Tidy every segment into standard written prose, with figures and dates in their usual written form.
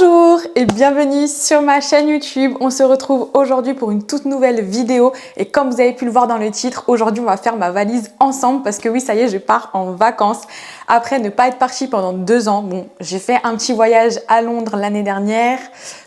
Bonjour et bienvenue sur ma chaîne YouTube. On se retrouve aujourd'hui pour une toute nouvelle vidéo et comme vous avez pu le voir dans le titre, aujourd'hui on va faire ma valise ensemble parce que oui, ça y est, je pars en vacances après ne pas être partie pendant 2 ans. Bon, j'ai fait un petit voyage à Londres l'année dernière,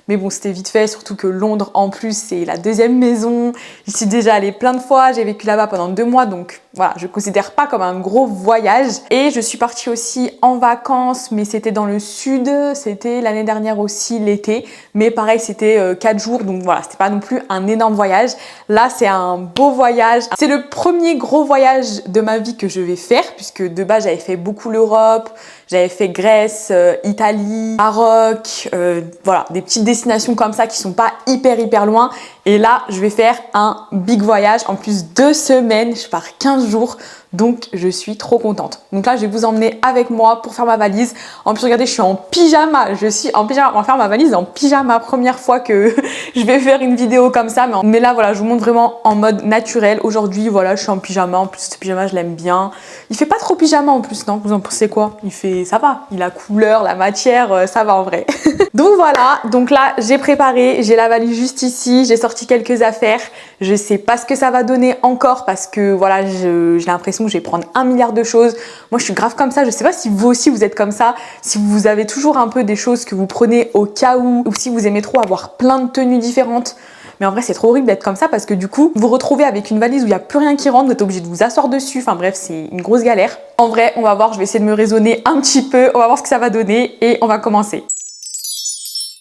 mais bon, c'était vite fait, surtout que Londres en plus c'est la deuxième maison. J'y suis déjà allée plein de fois, j'ai vécu là-bas pendant 2 mois, donc voilà, je ne considère pas comme un gros voyage. Et je suis partie aussi en vacances, mais c'était dans le sud, c'était l'année dernière aussi l'été, mais pareil, c'était 4 jours, donc voilà, c'était pas non plus un énorme voyage. Là, c'est un beau voyage. C'est le premier gros voyage de ma vie que je vais faire, puisque de base, j'avais fait beaucoup l'Europe, j'avais fait Grèce, Italie, Maroc, voilà, des petites destinations comme ça qui sont pas hyper loin. Et là, je vais faire un big voyage, en plus 2 semaines, je pars 15 jours, donc je suis trop contente. Donc là, je vais vous emmener avec moi pour faire ma valise. En plus, regardez, je suis en pyjama, on va faire ma valise en pyjama, première fois que je vais faire une vidéo comme ça. Mais là, voilà, je vous montre vraiment en mode naturel. Aujourd'hui, voilà, je suis en pyjama, en plus ce pyjama, je l'aime bien. Il fait pas trop pyjama en plus, non? Vous en pensez quoi? Ça va, il a couleur, la matière, ça va en vrai. Donc voilà, donc là, j'ai préparé, j'ai la valise juste ici, j'ai sorti quelques affaires. Je sais pas ce que ça va donner encore parce que voilà, j'ai l'impression que je vais prendre 1 milliard de choses. Moi, je suis grave comme ça. Je sais pas si vous aussi vous êtes comme ça, si vous avez toujours un peu des choses que vous prenez au cas où, ou si vous aimez trop avoir plein de tenues différentes. Mais en vrai, c'est trop horrible d'être comme ça parce que du coup, vous vous retrouvez avec une valise où il n'y a plus rien qui rentre, vous êtes obligé de vous asseoir dessus. Enfin bref, c'est une grosse galère. En vrai, on va voir, je vais essayer de me raisonner un petit peu. On va voir ce que ça va donner et on va commencer.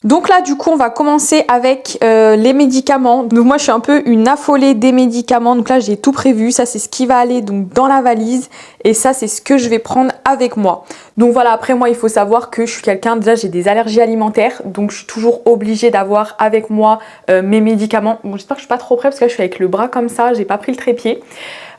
Donc là, du coup, on va commencer avec les médicaments. Donc moi, je suis un peu une affolée des médicaments. Donc là, j'ai tout prévu. Ça, c'est ce qui va aller donc dans la valise. Et ça, c'est ce que je vais prendre avec moi. Donc voilà, après moi, il faut savoir que je suis quelqu'un, déjà, j'ai des allergies alimentaires. Donc je suis toujours obligée d'avoir avec moi mes médicaments. Bon, j'espère que je suis pas trop près parce que là, je suis avec le bras comme ça. J'ai pas pris le trépied.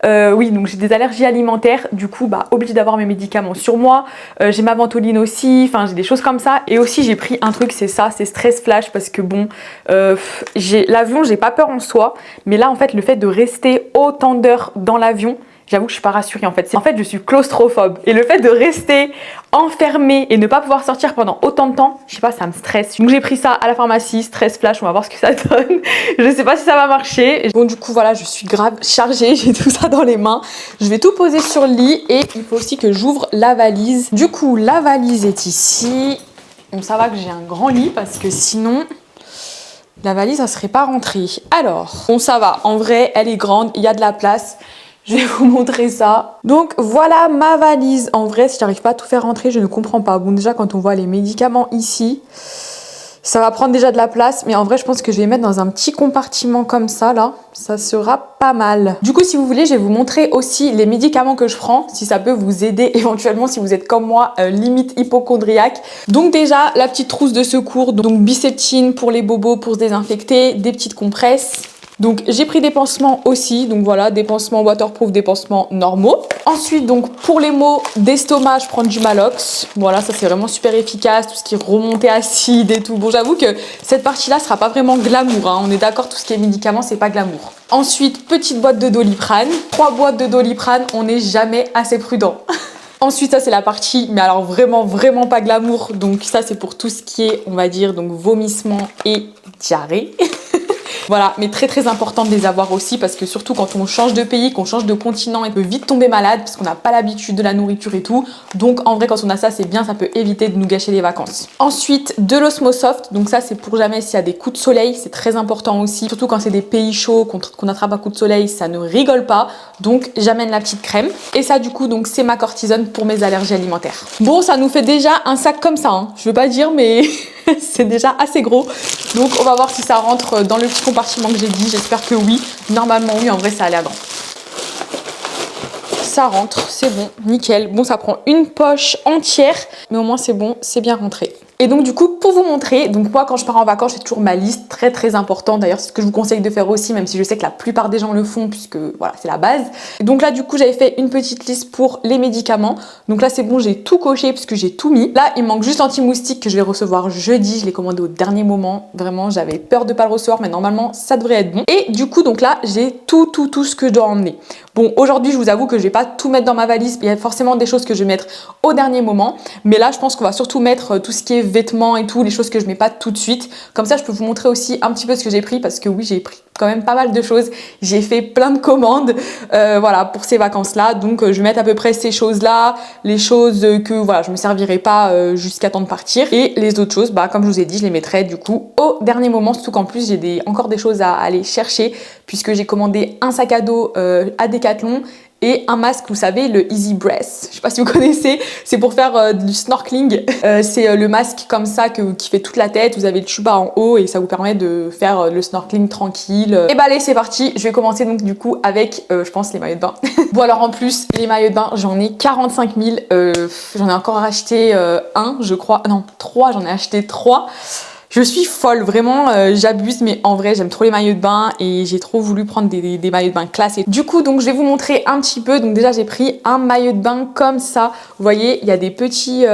Oui, donc j'ai des allergies alimentaires, du coup, obligée d'avoir mes médicaments sur moi. J'ai ma ventoline aussi, enfin, j'ai des choses comme ça. Et aussi, j'ai pris un truc, c'est ça, c'est Stress Flash, parce que bon, l'avion, j'ai pas peur en soi. Mais là, en fait, le fait de rester autant d'heures dans l'avion, j'avoue que je suis pas rassurée en fait. En fait, je suis claustrophobe. Et le fait de rester enfermée et ne pas pouvoir sortir pendant autant de temps, je sais pas, ça me stresse. Donc j'ai pris ça à la pharmacie, Stress Flash, on va voir ce que ça donne. Je sais pas si ça va marcher. Bon, du coup, voilà, je suis grave chargée, j'ai tout ça dans les mains. Je vais tout poser sur le lit et il faut aussi que j'ouvre la valise. Du coup, la valise est ici. Donc ça va que j'ai un grand lit parce que sinon... la valise, ça serait pas rentrée. Alors, bon, ça va. En vrai, elle est grande, il y a de la place. Je vais vous montrer ça. Donc voilà ma valise. En vrai, si j'arrive pas à tout faire rentrer, je ne comprends pas. Bon, déjà, quand on voit les médicaments ici, ça va prendre déjà de la place. Mais en vrai, je pense que je vais mettre dans un petit compartiment comme ça, là. Ça sera pas mal. Du coup, si vous voulez, je vais vous montrer aussi les médicaments que je prends, si ça peut vous aider éventuellement si vous êtes comme moi, limite hypochondriaque. Donc déjà, la petite trousse de secours, donc Biceptine pour les bobos, pour se désinfecter, des petites compresses. Donc j'ai pris des pansements aussi, donc voilà, des pansements waterproof, des pansements normaux. Ensuite, donc pour les maux d'estomac, je prends du Malox. Voilà, ça c'est vraiment super efficace, tout ce qui est remontée acide et tout. Bon, j'avoue que cette partie-là sera pas vraiment glamour, hein. On est d'accord, tout ce qui est médicaments, c'est pas glamour. Ensuite, petite boîte de Doliprane. 3 boîtes de Doliprane, on n'est jamais assez prudent. Ensuite, ça c'est la partie, mais alors vraiment pas glamour. Donc ça c'est pour tout ce qui est, on va dire, donc vomissement et diarrhée. Voilà, mais très important de les avoir aussi parce que surtout quand on change de pays, qu'on change de continent, on peut vite tomber malade parce qu'on n'a pas l'habitude de la nourriture et tout. Donc en vrai, quand on a ça, c'est bien, ça peut éviter de nous gâcher les vacances. Ensuite, de l'Osmosoft. Donc ça, c'est pour jamais s'il y a des coups de soleil, c'est très important aussi. Surtout quand c'est des pays chauds, qu'on attrape un coup de soleil, ça ne rigole pas. Donc j'amène la petite crème. Et ça, du coup, donc c'est ma cortisone pour mes allergies alimentaires. Bon, ça nous fait déjà un sac comme ça, hein. Je veux pas dire, mais c'est déjà assez gros. Donc on va voir si ça rentre dans le petit compartiment que j'ai dit. J'espère que oui. Normalement oui, en vrai ça a l'air grand. Ça rentre, c'est bon, nickel. Bon, ça prend une poche entière, mais au moins c'est bon, c'est bien rentré. Et donc du coup, pour vous montrer, donc moi quand je pars en vacances, j'ai toujours ma liste très importante. D'ailleurs, c'est ce que je vous conseille de faire aussi, même si je sais que la plupart des gens le font, puisque voilà, c'est la base. Et donc là, du coup, j'avais fait une petite liste pour les médicaments. Donc là, c'est bon, j'ai tout coché puisque j'ai tout mis. Là, il manque juste l'anti-moustique que je vais recevoir jeudi. Je l'ai commandé au dernier moment. Vraiment, j'avais peur de pas le recevoir, mais normalement, ça devrait être bon. Et du coup, donc là, j'ai tout ce que je dois emmener. Bon, aujourd'hui, je vous avoue que je vais pas tout mettre dans ma valise. Il y a forcément des choses que je vais mettre au dernier moment. Mais là, je pense qu'on va surtout mettre tout ce qui est vêtements et tout, les choses que je mets pas tout de suite. Comme ça, je peux vous montrer aussi un petit peu ce que j'ai pris parce que oui, j'ai pris quand même pas mal de choses. J'ai fait plein de commandes, voilà, pour ces vacances-là. Donc, je vais mettre à peu près ces choses-là, les choses que, voilà, je me servirai pas jusqu'à temps de partir. Et les autres choses, bah, comme je vous ai dit, je les mettrai du coup au dernier moment. Surtout qu'en plus, j'ai encore des choses à aller chercher puisque j'ai commandé un sac à dos à Decathlon et un masque, vous savez, le Easy Breath. Je sais pas si vous connaissez, c'est pour faire du snorkeling. C'est le masque comme ça qui fait toute la tête. Vous avez le tuba en haut et ça vous permet de faire le snorkeling tranquille. Et bah allez, c'est parti. Je vais commencer donc du coup avec, je pense, les maillots de bain. Bon alors en plus, les maillots de bain, j'en ai 45 000. J'en ai encore acheté un, je crois. Non, 3, j'en ai acheté 3. Je suis folle, vraiment, j'abuse, mais en vrai, j'aime trop les maillots de bain et j'ai trop voulu prendre des maillots de bain classe. Et du coup, donc, je vais vous montrer un petit peu. Donc déjà, j'ai pris un maillot de bain comme ça. Vous voyez, il y a des petits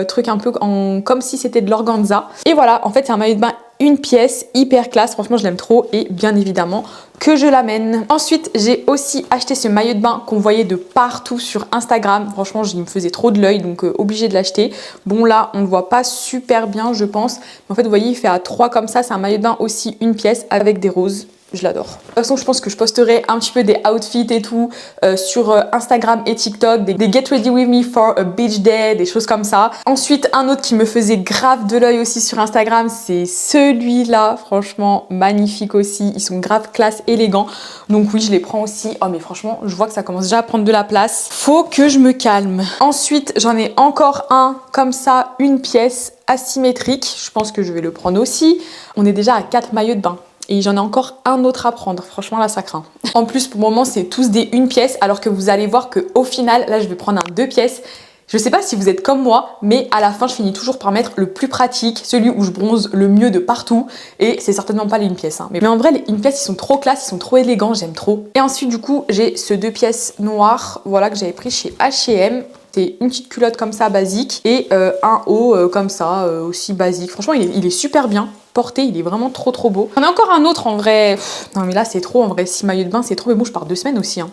trucs un peu comme si c'était de l'organza. Et voilà, en fait, c'est un maillot de bain une pièce, hyper classe. Franchement, je l'aime trop et bien évidemment que je l'amène. Ensuite, j'ai aussi acheté ce maillot de bain qu'on voyait de partout sur Instagram. Franchement, il me faisait trop de l'œil, donc obligé de l'acheter. Bon, là, on le voit pas super bien, je pense. Mais en fait, vous voyez, il fait à 3 comme ça. C'est un maillot de bain aussi une pièce avec des roses. Je l'adore. De toute façon, je pense que je posterai un petit peu des outfits et tout sur Instagram et TikTok, des Get Ready With Me for a Beach Day, des choses comme ça. Ensuite, un autre qui me faisait grave de l'œil aussi sur Instagram, c'est celui-là. Franchement, magnifique aussi. Ils sont grave classe, élégants. Donc oui, je les prends aussi. Oh mais franchement, je vois que ça commence déjà à prendre de la place. Faut que je me calme. Ensuite, j'en ai encore un comme ça, une pièce asymétrique. Je pense que je vais le prendre aussi. On est déjà à 4 maillots de bain. Et j'en ai encore un autre à prendre. Franchement, là, ça craint. En plus, pour le moment, c'est tous des une pièce. Alors que vous allez voir qu'au final, là, je vais prendre un 2 pièces. Je sais pas si vous êtes comme moi, mais à la fin, je finis toujours par mettre le plus pratique, celui où je bronze le mieux de partout. Et c'est certainement pas les une pièce. Hein. Mais en vrai, les une pièce, ils sont trop classe, ils sont trop élégants, j'aime trop. Et ensuite, du coup, j'ai ce 2 pièces noir, voilà, que j'avais pris chez H&M. C'est une petite culotte comme ça, basique. Et un haut comme ça, aussi basique. Franchement, il est super bien porté, il est vraiment trop trop beau. On a encore un autre en vrai. Non mais là c'est trop en vrai, 6 maillots de bain c'est trop, mais bon je pars 2 semaines aussi. Hein.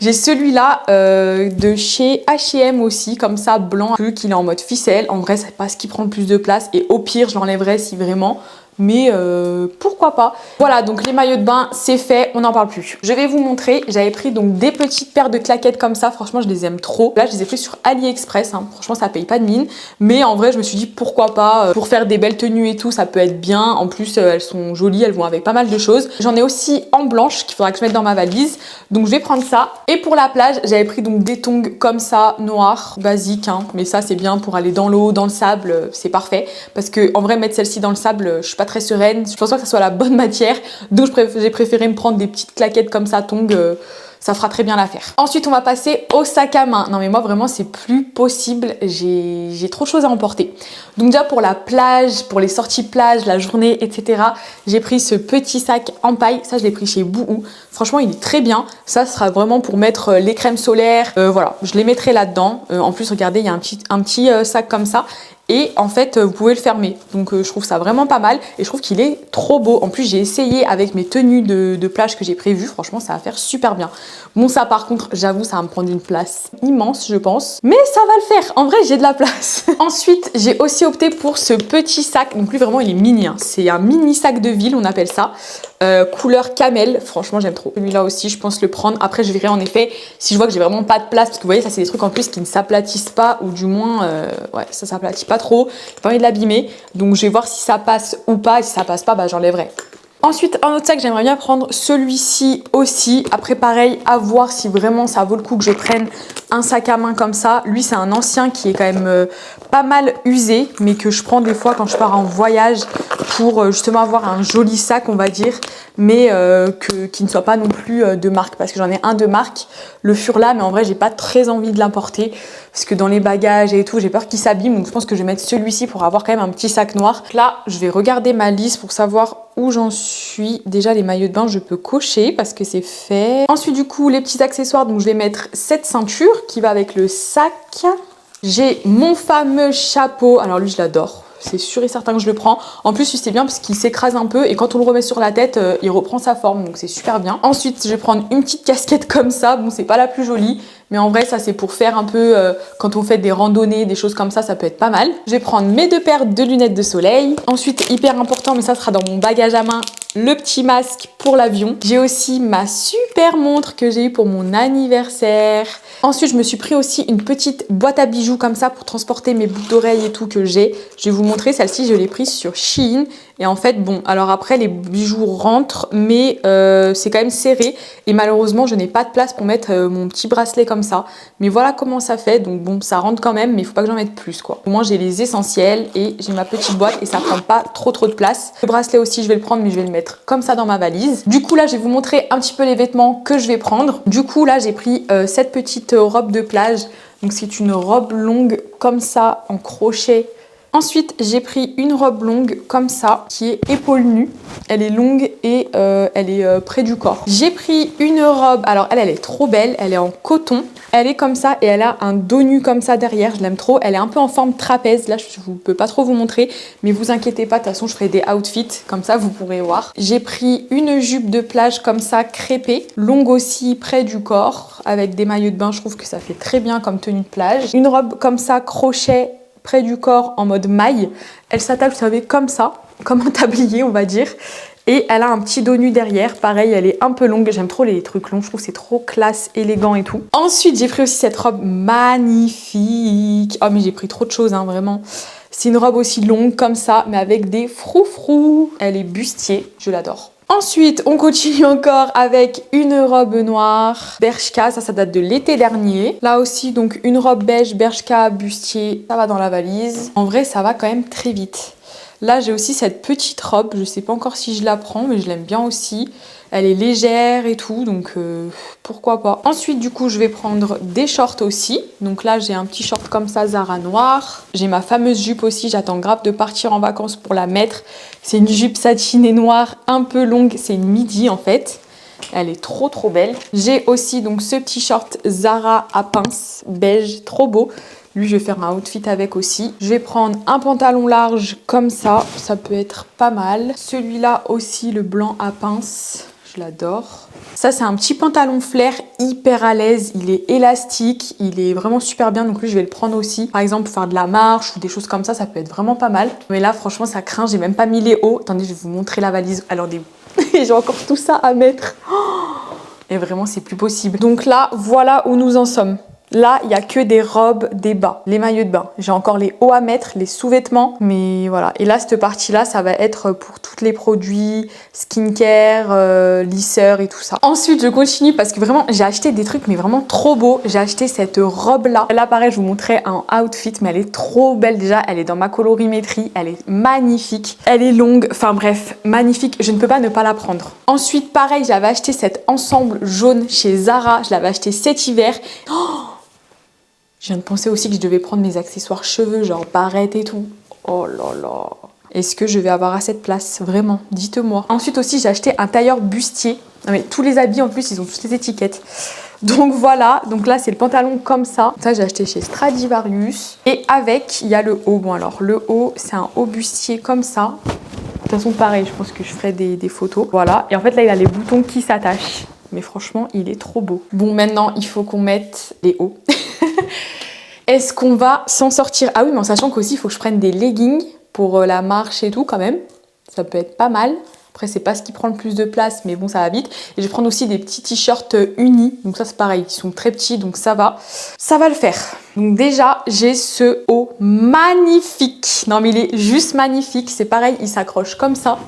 J'ai celui-là de chez H&M aussi, comme ça, blanc, vu qu'il est en mode ficelle. En vrai c'est pas ce qui prend le plus de place et au pire je l'enlèverai si vraiment. Mais pourquoi pas. Voilà, donc les maillots de bain, c'est fait, on n'en parle plus. Je vais vous montrer, j'avais pris donc des petites paires de claquettes comme ça, franchement je les aime trop. Là je les ai pris sur AliExpress, hein. Franchement ça paye pas de mine. Mais en vrai je me suis dit pourquoi pas, pour faire des belles tenues et tout, ça peut être bien. En plus elles sont jolies, elles vont avec pas mal de choses. J'en ai aussi en blanche qu'il faudra que je mette dans ma valise. Donc je vais prendre ça. Et pour la plage, j'avais pris donc des tongs comme ça, noirs, basiques. Hein. Mais ça c'est bien pour aller dans l'eau, dans le sable, c'est parfait. Parce que en vrai mettre celle-ci dans le sable, je suis pas très sereine, je pense pas que ça soit la bonne matière, donc j'ai préféré me prendre des petites claquettes comme ça, tongs, ça fera très bien l'affaire. Ensuite on va passer au sac à main. Non mais moi vraiment c'est plus possible, j'ai trop de choses à emporter. Donc déjà pour la plage, pour les sorties plage, la journée, etc. J'ai pris ce petit sac en paille, ça je l'ai pris chez Bouhou. Franchement il est très bien, ça sera vraiment pour mettre les crèmes solaires, voilà, je les mettrai là-dedans. En plus regardez il y a un petit sac comme ça. Et en fait vous pouvez le fermer, donc je trouve ça vraiment pas mal et je trouve qu'il est trop beau. En plus j'ai essayé avec mes tenues de plage que j'ai prévues, franchement ça va faire super bien. Bon ça par contre j'avoue ça va me prendre une place immense je pense, mais ça va le faire, en vrai j'ai de la place. Ensuite j'ai aussi opté pour ce petit sac, donc lui vraiment il est mini, hein. C'est un mini sac de ville on appelle ça, couleur camel, franchement j'aime trop. Celui-là aussi je pense le prendre, après je verrai en effet si je vois que j'ai vraiment pas de place, parce que vous voyez ça c'est des trucs en plus qui ne s'aplatissent pas, ou du moins ouais ça s'aplatit pas trop, j'ai pas envie de l'abîmer, donc je vais voir si ça passe ou pas, et si ça passe pas bah j'enlèverai. Ensuite un autre sac, j'aimerais bien prendre celui-ci aussi, après pareil à voir si vraiment ça vaut le coup que je prenne un sac à main comme ça. Lui c'est un ancien qui est quand même pas mal usé, mais que je prends des fois quand je pars en voyage pour justement avoir un joli sac on va dire, mais qui ne soit pas non plus de marque, parce que j'en ai un de marque, le Furla, mais en vrai j'ai pas très envie de l'importer parce que dans les bagages et tout j'ai peur qu'il s'abîme, donc je pense que je vais mettre celui-ci pour avoir quand même un petit sac noir. Là je vais regarder ma liste pour savoir où j'en suis. Déjà les maillots de bain je peux cocher parce que c'est fait. Ensuite du coup les petits accessoires, donc je vais mettre cette ceinture qui va avec le sac. J'ai mon fameux chapeau, alors lui je l'adore. c'est sûr et certain que je le prends. En plus, c'est bien parce qu'il s'écrase un peu et quand on le remet sur la tête, il reprend sa forme, donc c'est super bien. Ensuite, je vais prendre une petite casquette comme ça. Bon, c'est pas la plus jolie, mais en vrai, ça c'est pour faire un peu quand on fait des randonnées, des choses comme ça peut être pas mal. Je vais prendre mes 2 paires de lunettes de soleil. Ensuite, hyper important, mais ça sera dans mon bagage à main, le petit masque pour l'avion. J'ai aussi ma super montre que j'ai eue pour mon anniversaire. Ensuite, je me suis pris aussi une petite boîte à bijoux comme ça pour transporter mes boucles d'oreilles et tout que j'ai. Je vais vous montrer, celle-ci, je l'ai prise sur Shein. Et en fait, bon, alors après, les bijoux rentrent, mais c'est quand même serré. Et malheureusement, je n'ai pas de place pour mettre mon petit bracelet comme ça. Mais voilà comment ça fait. Donc bon, ça rentre quand même, mais il faut pas que j'en mette plus, quoi. Au moins, j'ai les essentiels et j'ai ma petite boîte et ça prend pas trop de place. Le bracelet aussi, je vais le prendre, mais je vais le mettre comme ça dans ma valise. Du coup, là, je vais vous montrer un petit peu les vêtements que je vais prendre. Du coup, là, j'ai pris cette petite robe de plage. Donc, c'est une robe longue comme ça, en crochet. Ensuite, j'ai pris une robe longue comme ça, qui est épaule nue. Elle est longue et elle est près du corps. J'ai pris une robe, alors elle est trop belle, elle est en coton. Elle est comme ça et elle a un dos nu comme ça derrière, je l'aime trop. Elle est un peu en forme trapèze, là je ne peux pas trop vous montrer, mais vous inquiétez pas, de toute façon je ferai des outfits, comme ça vous pourrez voir. J'ai pris une jupe de plage comme ça, crêpée, longue aussi près du corps, avec des maillots de bain, je trouve que ça fait très bien comme tenue de plage. Une robe comme ça, crochet, près du corps en mode maille. Elle s'attache, vous savez, comme ça, comme un tablier, on va dire. Et elle a un petit dos nu derrière. Pareil, elle est un peu longue. J'aime trop les trucs longs. Je trouve que c'est trop classe, élégant et tout. Ensuite, j'ai pris aussi cette robe magnifique. Oh, mais j'ai pris trop de choses, hein, vraiment. C'est une robe aussi longue, comme ça, mais avec des froufrous. Elle est bustier. Je l'adore. Ensuite, on continue encore avec une robe noire Bershka, ça date de l'été dernier. Là aussi, donc une robe beige Bershka bustier, ça va dans la valise. En vrai, ça va quand même très vite. Là, j'ai aussi cette petite robe, je sais pas encore si je la prends, mais je l'aime bien aussi. Elle est légère et tout, donc pourquoi pas. Ensuite, du coup, je vais prendre des shorts aussi. Donc là, j'ai un petit short comme ça, Zara noir. J'ai ma fameuse jupe aussi, j'attends grave de partir en vacances pour la mettre. C'est une jupe satinée noire, un peu longue, c'est une midi en fait. Elle est trop belle. J'ai aussi donc ce petit short Zara à pince, beige, trop beau. Lui, je vais faire un outfit avec aussi. Je vais prendre un pantalon large comme ça peut être pas mal. Celui-là aussi, le blanc à pince. Je l'adore. Ça, c'est un petit pantalon flair hyper à l'aise. Il est élastique, il est vraiment super bien. Donc lui, je vais le prendre aussi. Par exemple, pour faire de la marche ou des choses comme ça peut être vraiment pas mal. Mais là, franchement, ça craint. J'ai même pas mis les hauts. Attendez, je vais vous montrer la valise. Alors, j'ai encore tout ça à mettre. Et vraiment, c'est plus possible. Donc là, voilà où nous en sommes. Là, il n'y a que des robes, des bas, les maillots de bain. J'ai encore les hauts à mettre, les sous-vêtements, mais voilà. Et là, cette partie-là, ça va être pour tous les produits, skincare, lisseur et tout ça. Ensuite, je continue parce que vraiment, j'ai acheté des trucs, mais vraiment trop beaux. J'ai acheté cette robe-là. Là, pareil, je vous montrais un outfit, mais elle est trop belle déjà. Elle est dans ma colorimétrie, elle est magnifique. Elle est longue, enfin bref, magnifique. Je ne peux pas ne pas la prendre. Ensuite, pareil, j'avais acheté cet ensemble jaune chez Zara. Je l'avais acheté cet hiver. Oh, je viens de penser aussi que je devais prendre mes accessoires cheveux, genre barrette et tout. Oh là là. Est-ce que je vais avoir assez de place? Vraiment, dites-moi. Ensuite aussi, j'ai acheté un tailleur bustier. Non mais tous les habits en plus, ils ont toutes les étiquettes. Donc voilà, donc là c'est le pantalon comme ça. Ça j'ai acheté chez Stradivarius. Et avec, il y a le haut. Bon alors, le haut, c'est un haut bustier comme ça. De toute façon, pareil, je pense que je ferai des photos. Voilà, et en fait là, il a les boutons qui s'attachent. Mais franchement, il est trop beau. Bon, maintenant, il faut qu'on mette les hauts. Est-ce qu'on va s'en sortir? Ah oui, mais en sachant qu'aussi, il faut que je prenne des leggings pour la marche et tout quand même. Ça peut être pas mal. Après, c'est pas ce qui prend le plus de place, mais bon, ça va vite. Et je vais prendre aussi des petits t-shirts unis. Donc ça, c'est pareil, ils sont très petits, donc ça va. Ça va le faire. Donc déjà, j'ai ce haut magnifique. Non, mais il est juste magnifique. C'est pareil, il s'accroche comme ça.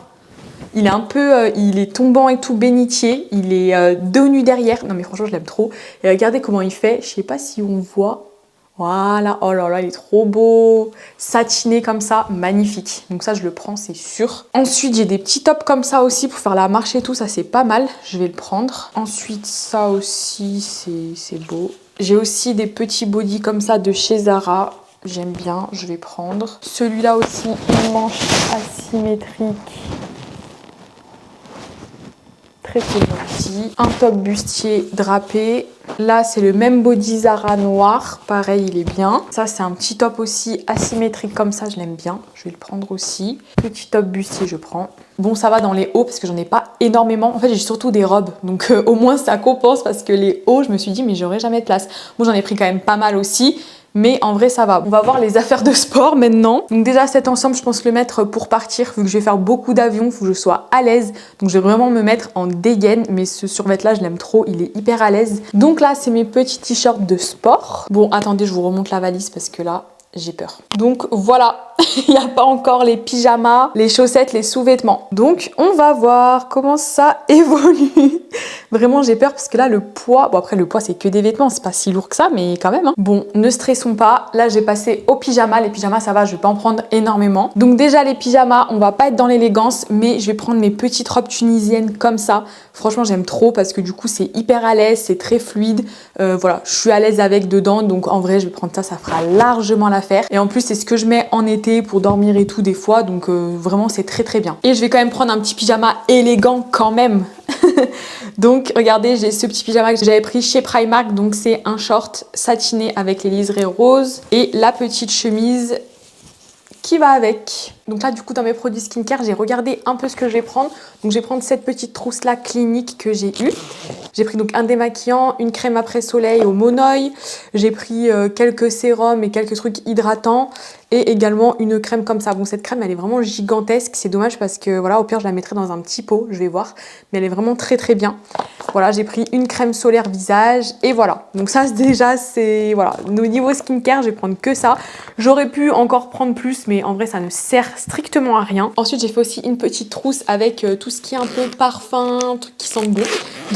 Il est un peu, il est tombant et tout, bénitier. Il est dos nu derrière. Non mais franchement, je l'aime trop. Et regardez comment il fait. Je sais pas si on voit. Voilà. Oh là là, il est trop beau. Satiné comme ça, magnifique. Donc ça, je le prends, c'est sûr. Ensuite, j'ai des petits tops comme ça aussi pour faire la marche et tout. Ça, c'est pas mal. Je vais le prendre. Ensuite, ça aussi, c'est beau. J'ai aussi des petits bodys comme ça de chez Zara. J'aime bien, je vais prendre. Celui-là aussi, une manche asymétrique. Très petit. Un top bustier drapé. Là, c'est le même body Zara noir. Pareil, il est bien. Ça, c'est un petit top aussi asymétrique comme ça. Je l'aime bien. Je vais le prendre aussi. Petit top bustier, je prends. Bon, ça va dans les hauts parce que j'en ai pas énormément. En fait, j'ai surtout des robes. Donc, au moins, ça compense parce que les hauts, je me suis dit, mais j'aurais jamais de place. Bon, j'en ai pris quand même pas mal aussi. Mais en vrai, ça va. On va voir les affaires de sport maintenant. Donc déjà, cet ensemble, je pense le mettre pour partir. Vu que je vais faire beaucoup d'avions, il faut que je sois à l'aise. Donc, je vais vraiment me mettre en dégaine. Mais ce survêt-là, je l'aime trop. Il est hyper à l'aise. Donc là, c'est mes petits t-shirts de sport. Bon, attendez, je vous remonte la valise parce que là, j'ai peur. Donc voilà, il n'y a pas encore les pyjamas, les chaussettes, les sous-vêtements. Donc on va voir comment ça évolue. Vraiment j'ai peur parce que là le poids, bon après le poids c'est que des vêtements, c'est pas si lourd que ça mais quand même. Hein. Bon, ne stressons pas, là j'ai passé aux pyjamas, les pyjamas ça va, je vais pas en prendre énormément. Donc déjà les pyjamas, on va pas être dans l'élégance mais je vais prendre mes petites robes tunisiennes comme ça. Franchement j'aime trop parce que du coup c'est hyper à l'aise, c'est très fluide. Voilà, je suis à l'aise avec dedans donc en vrai je vais prendre ça, ça fera largement l'affaire. Et en plus c'est ce que je mets en été pour dormir et tout des fois donc vraiment c'est très très bien. Et je vais quand même prendre un petit pyjama élégant quand même. Donc regardez, j'ai ce petit pyjama que j'avais pris chez Primark, donc c'est un short satiné avec les liserés roses et la petite chemise qui va avec. Donc là du coup dans mes produits skincare j'ai regardé un peu ce que je vais prendre. Donc je vais prendre cette petite trousse là clinique que j'ai eue. J'ai pris donc un démaquillant, une crème après soleil au Monoï. J'ai pris quelques sérums et quelques trucs hydratants. Et également une crème comme ça. Bon cette crème elle est vraiment gigantesque. C'est dommage parce que voilà au pire je la mettrai dans un petit pot. Je vais voir. Mais elle est vraiment très très bien. Voilà j'ai pris une crème solaire visage. Et voilà. Donc ça déjà c'est... Voilà. Au niveau skincare je vais prendre que ça. J'aurais pu encore prendre plus. Mais en vrai ça ne sert strictement à rien. Ensuite j'ai fait aussi une petite trousse avec tout ce qui est un peu parfum. Trucs qui sentent bon.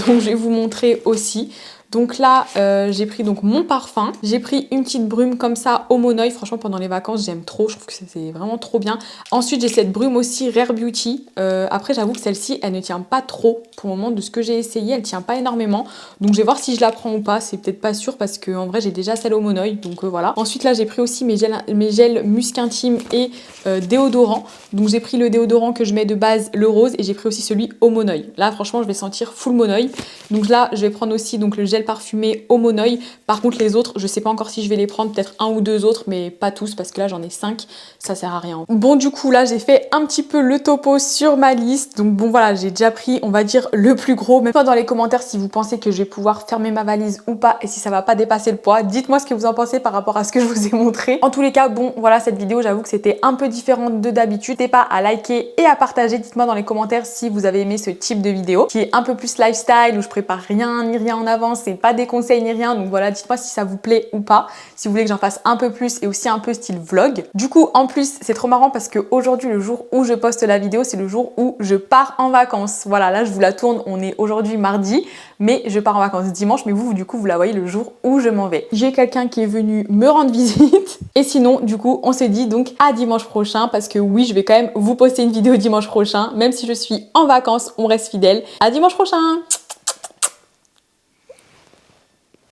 Donc je vais vous montrer aussi. Donc là, j'ai pris donc mon parfum. J'ai pris une petite brume comme ça au Monoï. Franchement, pendant les vacances, j'aime trop. Je trouve que c'est vraiment trop bien. Ensuite, j'ai cette brume aussi Rare Beauty. Après, j'avoue que celle-ci, elle ne tient pas trop. Pour le moment, de ce que j'ai essayé, elle tient pas énormément. Donc, je vais voir si je la prends ou pas. C'est peut-être pas sûr parce que en vrai, j'ai déjà celle au Monoï. Donc, voilà. Ensuite, là, j'ai pris aussi mes gels musc intime et déodorant. Donc, j'ai pris le déodorant que je mets de base, le rose. Et j'ai pris aussi celui au Monoï. Là, franchement, je vais sentir full Monoï. Donc là, je vais prendre aussi donc, le gel parfumé au Monoï. Par contre les autres je sais pas encore si je vais les prendre, peut-être un ou deux autres mais pas tous parce que là j'en ai 5, ça sert à rien. Bon du coup là j'ai fait un petit peu le topo sur ma liste, donc bon voilà j'ai déjà pris on va dire le plus gros. Même pas dans les commentaires si vous pensez que je vais pouvoir fermer ma valise ou pas et si ça va pas dépasser le poids, dites-moi ce que vous en pensez par rapport à ce que je vous ai montré. En tous les cas bon voilà cette vidéo j'avoue que c'était un peu différente de d'habitude, n'hésitez pas à liker et à partager, dites-moi dans les commentaires si vous avez aimé ce type de vidéo qui est un peu plus lifestyle où je prépare rien ni rien en avance, c'est pas des conseils ni rien, donc voilà dites-moi si ça vous plaît ou pas, si vous voulez que j'en fasse un peu plus et aussi un peu style vlog. Du coup en plus c'est trop marrant parce que aujourd'hui le jour où je poste la vidéo c'est le jour où je pars en vacances. Voilà là je vous la tourne, on est aujourd'hui mardi mais je pars en vacances dimanche, mais vous du coup vous la voyez le jour où je m'en vais. J'ai quelqu'un qui est venu me rendre visite et sinon du coup on se dit donc à dimanche prochain parce que oui je vais quand même vous poster une vidéo dimanche prochain même si je suis en vacances, on reste fidèle. À dimanche prochain.